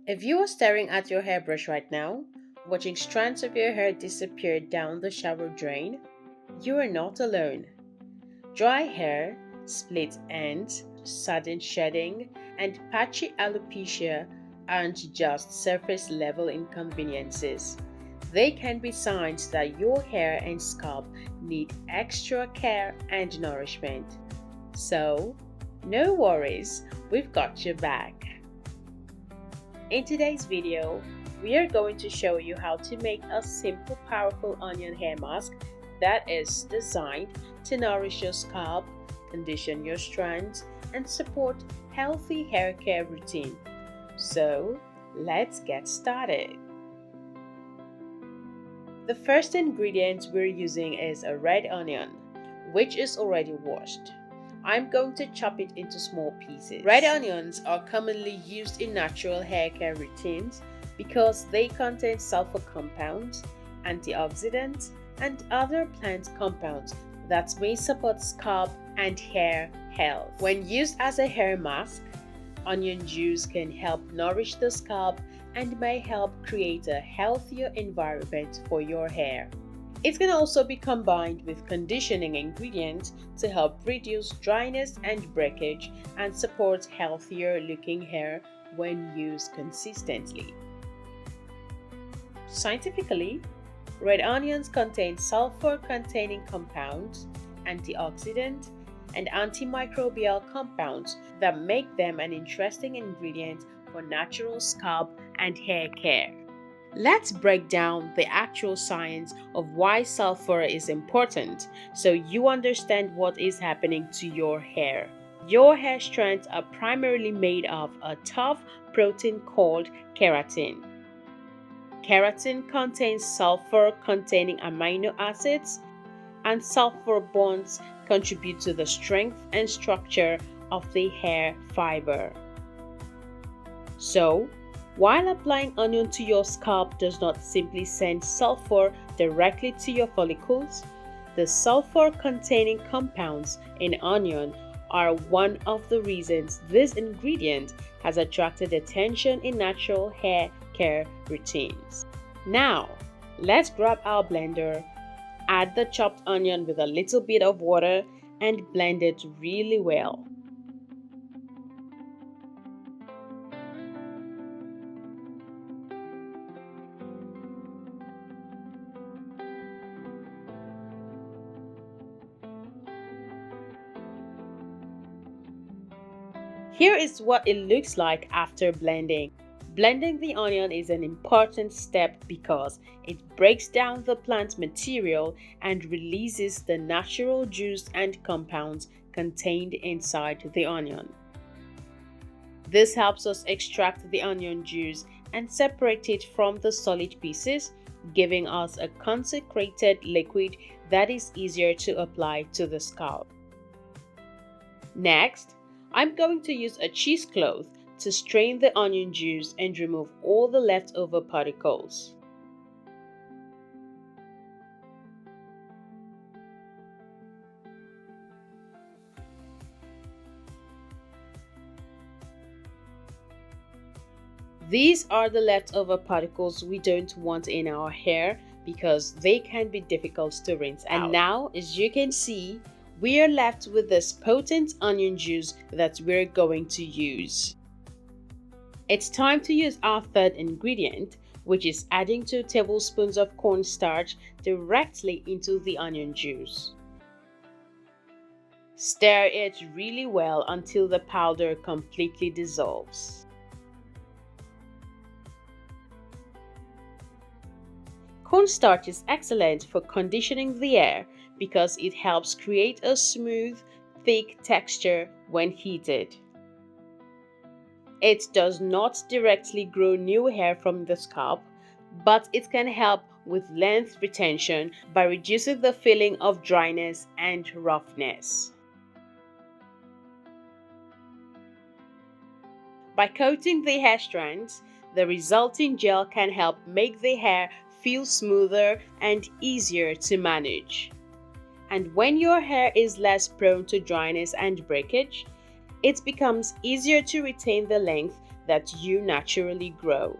If you are staring at your hairbrush right now, watching strands of your hair disappear down the shower drain, you are not alone. Dry hair, split ends, sudden shedding, and patchy alopecia aren't just surface level inconveniences. They can be signs that your hair and scalp need extra care and nourishment. So, no worries, we've got your back. In today's video, we are going to show you how to make a simple, powerful onion hair mask that is designed to nourish your scalp, condition your strands, and support healthy hair care routine. So, let's get started. The first ingredient we're using is a red onion, which is already washed. I'm going to chop it into small pieces. Red onions are commonly used in natural hair care routines because they contain sulfur compounds, antioxidants, and other plant compounds that may support scalp and hair health. When used as a hair mask, onion juice can help nourish the scalp and may help create a healthier environment for your hair. It can also be combined with conditioning ingredients to help reduce dryness and breakage and support healthier looking hair when used consistently. Scientifically, red onions contain sulfur-containing compounds, antioxidants, and antimicrobial compounds that make them an interesting ingredient for natural scalp and hair care. Let's break down the actual science of why sulfur is important so you understand what is happening to your hair. Your hair strands are primarily made of a tough protein called keratin. Keratin contains sulfur-containing amino acids, and sulfur bonds contribute to the strength and structure of the hair fiber. So, while applying onion to your scalp does not simply send sulfur directly to your follicles, the sulfur-containing compounds in onion are one of the reasons this ingredient has attracted attention in natural hair care routines. Now, let's grab our blender, add the chopped onion with a little bit of water, and blend it really well. Here is what it looks like after blending. Blending the onion is an important step because it breaks down the plant material and releases the natural juice and compounds contained inside the onion. This helps us extract the onion juice and separate it from the solid pieces, giving us a concentrated liquid that is easier to apply to the scalp. Next, I'm going to use a cheesecloth to strain the onion juice and remove all the leftover particles. These are the leftover particles we don't want in our hair because they can be difficult to rinse out. And now, as you can see, we are left with this potent onion juice that we're going to use. It's time to use our third ingredient, which is adding 2 tablespoons of cornstarch directly into the onion juice. Stir it really well until the powder completely dissolves. Cornstarch is excellent for conditioning the hair because it helps create a smooth, thick texture when heated. It does not directly grow new hair from the scalp, but it can help with length retention by reducing the feeling of dryness and roughness. By coating the hair strands, the resulting gel can help make the hair feel smoother and easier to manage. And when your hair is less prone to dryness and breakage, it becomes easier to retain the length that you naturally grow.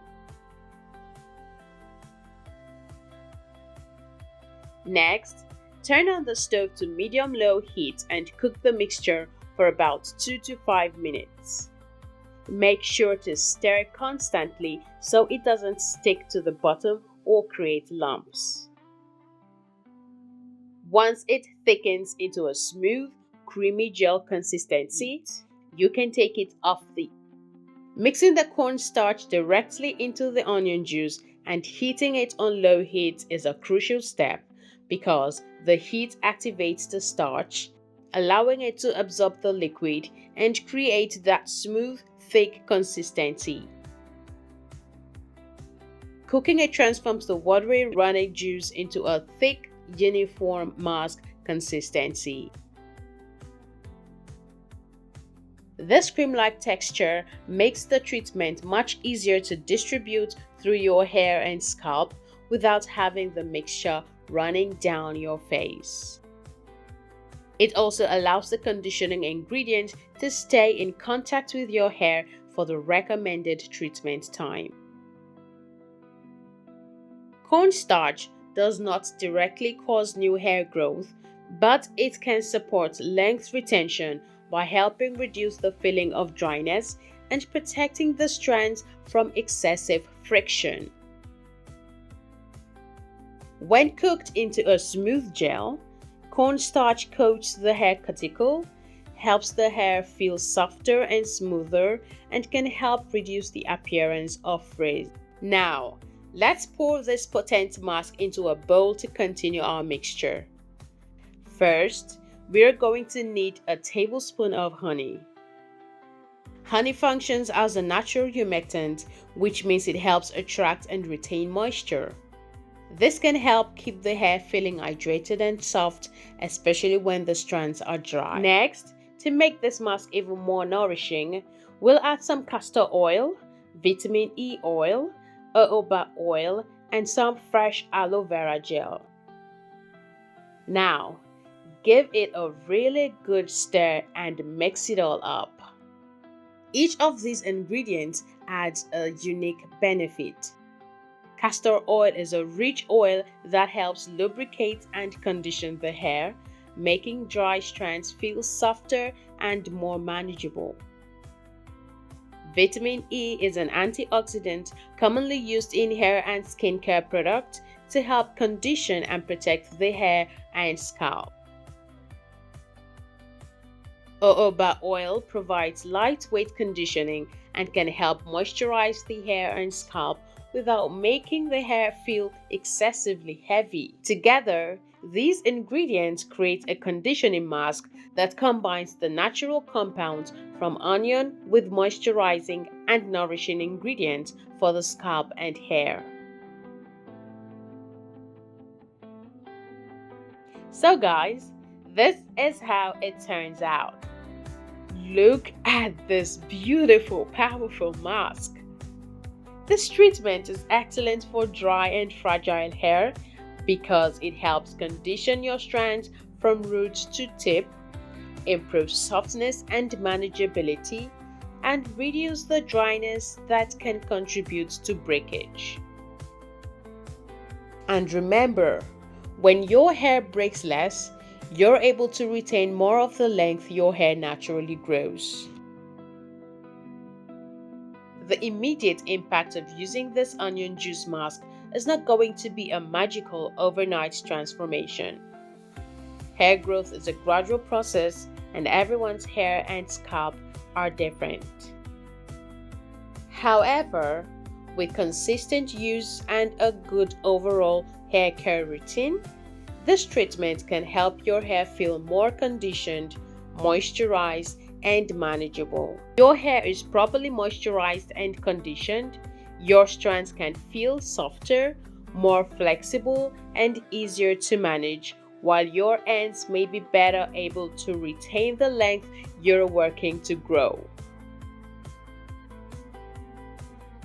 Next, turn on the stove to medium-low heat and cook the mixture for about 2 to 5 minutes. Make sure to stir constantly so it doesn't stick to the bottom or create lumps. Once it thickens into a smooth, creamy gel consistency, you can take it off the. Mixing the cornstarch directly into the onion juice and heating it on low heat is a crucial step because the heat activates the starch, allowing it to absorb the liquid and create that smooth, thick consistency. Cooking it transforms the watery runny juice into a thick, uniform mask consistency. This cream-like texture makes the treatment much easier to distribute through your hair and scalp without having the mixture running down your face. It also allows the conditioning ingredient to stay in contact with your hair for the recommended treatment time. Cornstarch does not directly cause new hair growth, but it can support length retention by helping reduce the feeling of dryness and protecting the strands from excessive friction. When cooked into a smooth gel, cornstarch coats the hair cuticle, helps the hair feel softer and smoother, and can help reduce the appearance of frizz. Now, let's pour this potent mask into a bowl to continue our mixture. First, we are going to need a tablespoon of honey. Honey functions as a natural humectant, which means it helps attract and retain moisture. This can help keep the hair feeling hydrated and soft, especially when the strands are dry. Next, to make this mask even more nourishing, we'll add some castor oil, vitamin E oil, jojoba oil, and some fresh aloe vera gel. Now, give it a really good stir and mix it all up. Each of these ingredients adds a unique benefit. Castor oil is a rich oil that helps lubricate and condition the hair, making dry strands feel softer and more manageable. Vitamin E is an antioxidant commonly used in hair and skincare products to help condition and protect the hair and scalp. Jojoba oil provides lightweight conditioning and can help moisturize the hair and scalp without making the hair feel excessively heavy. Together, these ingredients create a conditioning mask that combines the natural compounds from onion with moisturizing and nourishing ingredients for the scalp and hair. So guys, this is how it turns out. Look at this beautiful, powerful mask. This treatment is excellent for dry and fragile hair because it helps condition your strands from root to tip, improve softness and manageability, and reduce the dryness that can contribute to breakage. And remember, when your hair breaks less, you're able to retain more of the length your hair naturally grows. The immediate impact of using this onion juice mask is not going to be a magical overnight transformation. Hair growth is a gradual process, and everyone's hair and scalp are different. However, with consistent use and a good overall hair care routine, this treatment can help your hair feel more conditioned, moisturized, and manageable. Your hair is properly moisturized and conditioned, your strands can feel softer, more flexible, and easier to manage, while your ends may be better able to retain the length you're working to grow.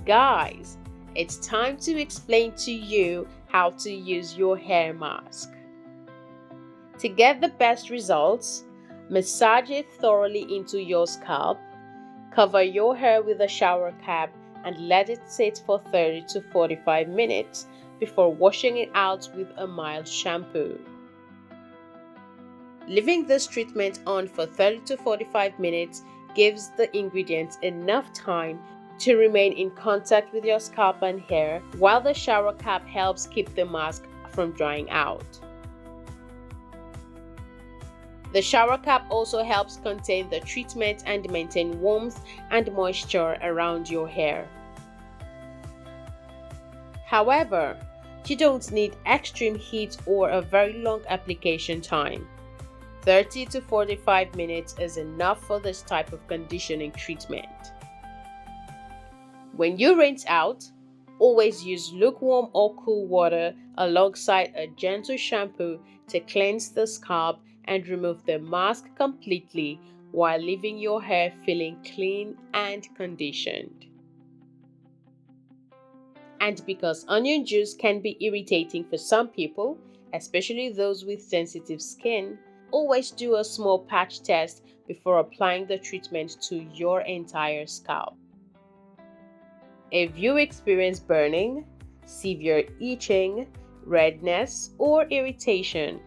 Guys, it's time to explain to you how to use your hair mask. To get the best results, massage it thoroughly into your scalp, Cover your hair with a shower cap and let it sit for 30 to 45 minutes before washing it out with a mild shampoo. Leaving this treatment on for 30 to 45 minutes gives the ingredients enough time to remain in contact with your scalp and hair, while the shower cap helps keep the mask from drying out. The shower cap also helps contain the treatment and maintain warmth and moisture around your hair. However, you don't need extreme heat or a very long application time. 30 to 45 minutes is enough for this type of conditioning treatment. When you rinse out, always use lukewarm or cool water alongside a gentle shampoo to cleanse the scalp and remove the mask completely while leaving your hair feeling clean and conditioned. And because onion juice can be irritating for some people, especially those with sensitive skin, always do a small patch test before applying the treatment to your entire scalp. If you experience burning, severe itching, redness, or irritation,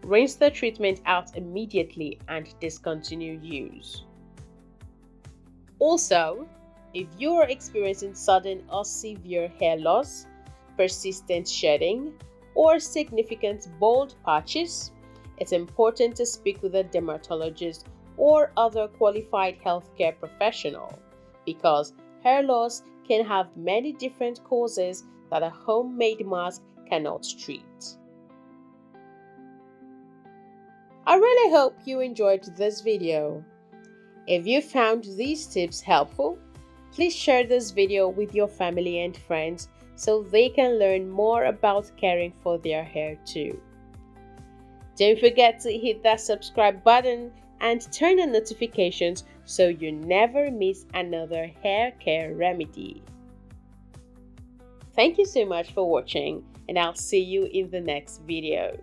rinse the treatment out immediately and discontinue use. Also, if you are experiencing sudden or severe hair loss, persistent shedding, or significant bald patches, it's important to speak with a dermatologist or other qualified healthcare professional, because hair loss can have many different causes that a homemade mask cannot treat. I really hope you enjoyed this video. If you found these tips helpful, please share this video with your family and friends so they can learn more about caring for their hair too. Don't forget to hit that subscribe button and turn on notifications so you never miss another hair care remedy. Thank you so much for watching, and I'll see you in the next video.